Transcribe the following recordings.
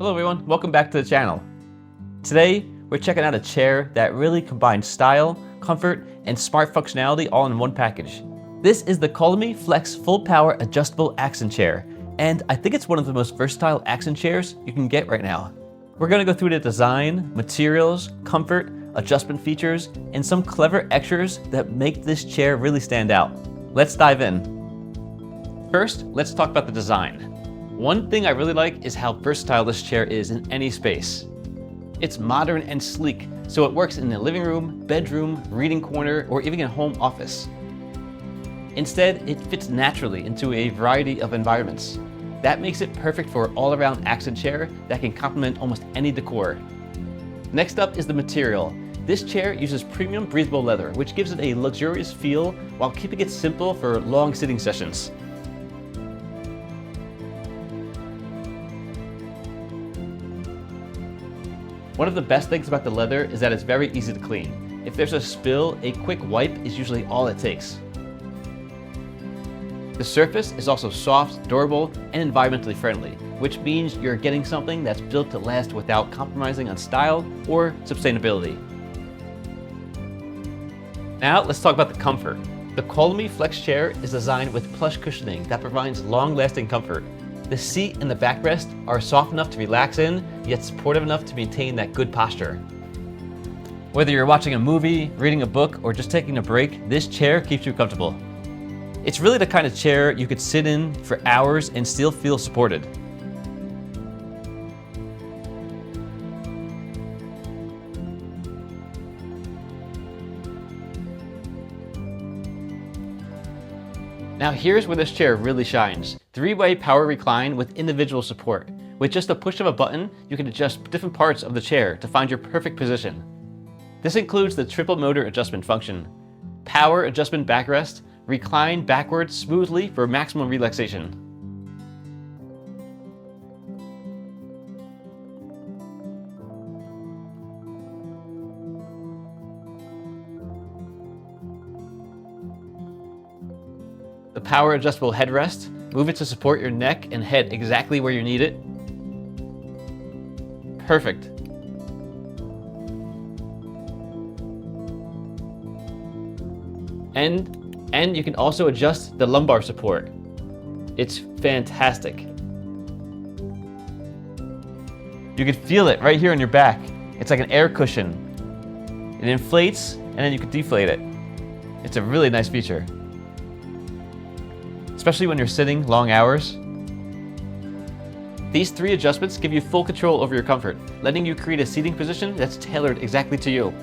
Hello everyone, welcome back to the channel. Today, we're checking out a chair that really combines style, comfort, and smart functionality all in one package. This is the Colamy Flex Full Power Adjustable Accent Chair, and I think it's one of the most versatile accent chairs you can get right now. We're gonna go through the design, materials, comfort, adjustment features, and some clever extras that make this chair really stand out. Let's dive in. First, let's talk about the design. One thing I really like is how versatile this chair is in any space. It's modern and sleek, so it works in the living room, bedroom, reading corner, or even a home office. Instead, it fits naturally into a variety of environments. That makes it perfect for an all-around accent chair that can complement almost any decor. Next up is the material. This chair uses premium breathable leather, which gives it a luxurious feel while keeping it simple for long sitting sessions. One of the best things about the leather is that it's very easy to clean. If there's a spill, a quick wipe is usually all it takes. The surface is also soft, durable, and environmentally friendly, which means you're getting something that's built to last without compromising on style or sustainability. Now let's talk about the comfort. The Colamy Flex chair is designed with plush cushioning that provides long-lasting comfort. The seat and the backrest are soft enough to relax in, yet supportive enough to maintain that good posture. Whether you're watching a movie, reading a book, or just taking a break, this chair keeps you comfortable. It's really the kind of chair you could sit in for hours and still feel supported. Now here's where this chair really shines. 3-way power recline with individual support. With just a push of a button, you can adjust different parts of the chair to find your perfect position. This includes the triple motor adjustment function, power adjustment backrest, recline backwards smoothly for maximum relaxation. The power adjustable headrest, move it to support your neck and head exactly where you need it. Perfect. And you can also adjust the lumbar support. It's fantastic. You can feel it right here on your back. It's like an air cushion. It inflates and then you can deflate it. It's a really nice feature, especially when you're sitting long hours. These 3 adjustments give you full control over your comfort, letting you create a seating position that's tailored exactly to you.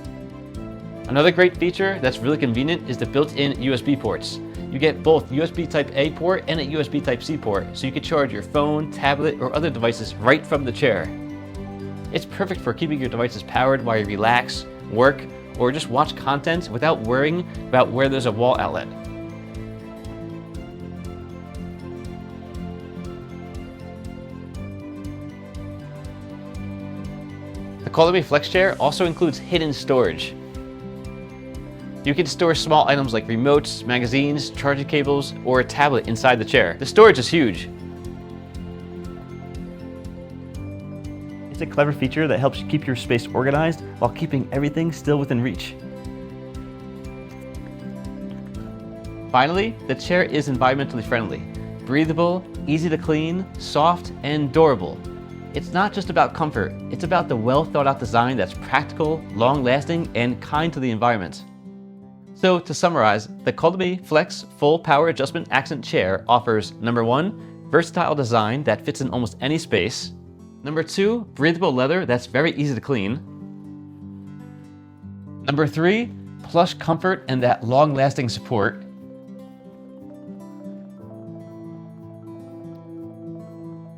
Another great feature that's really convenient is the built-in USB ports. You get both USB Type-A port and a USB Type-C port, so you can charge your phone, tablet, or other devices right from the chair. It's perfect for keeping your devices powered while you relax, work, or just watch content without worrying about where there's a wall outlet. The Colamy Flex chair also includes hidden storage. You can store small items like remotes, magazines, charging cables, or a tablet inside the chair. The storage is huge. It's a clever feature that helps you keep your space organized while keeping everything still within reach. Finally, the chair is environmentally friendly, breathable, easy to clean, soft, and durable. It's not just about comfort, it's about the well-thought-out design that's practical, long-lasting, and kind to the environment. So to summarize, the Colamy Flex Full Power Adjustment Accent Chair offers number 1, versatile design that fits in almost any space. Number 2, breathable leather that's very easy to clean. Number 3, plush comfort and that long-lasting support.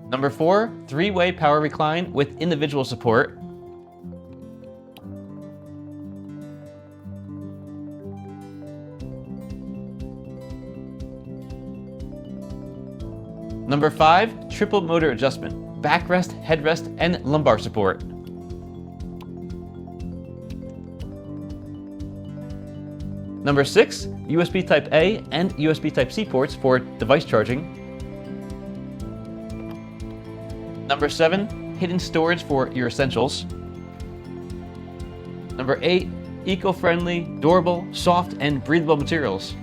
Number 4, 3-way power recline with individual support. Number 5, triple motor adjustment, backrest, headrest, and lumbar support. Number 6, USB Type-A and USB Type-C ports for device charging. Number 7, hidden storage for your essentials. Number 8, eco-friendly, durable, soft, and breathable materials.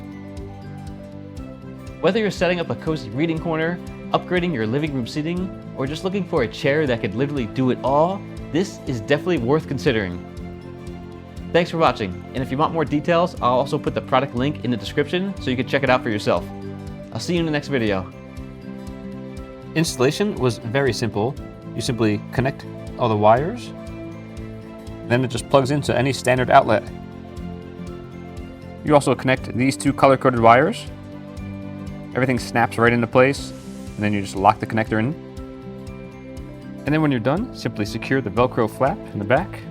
Whether you're setting up a cozy reading corner, upgrading your living room seating, or just looking for a chair that could literally do it all, this is definitely worth considering. Thanks for watching, and if you want more details, I'll also put the product link in the description so you can check it out for yourself. I'll see you in the next video. Installation was very simple. You simply connect all the wires, then it just plugs into any standard outlet. You also connect these two color-coded wires. Everything snaps right into place, and then you just lock the connector in. And then when you're done, simply secure the Velcro flap in the back.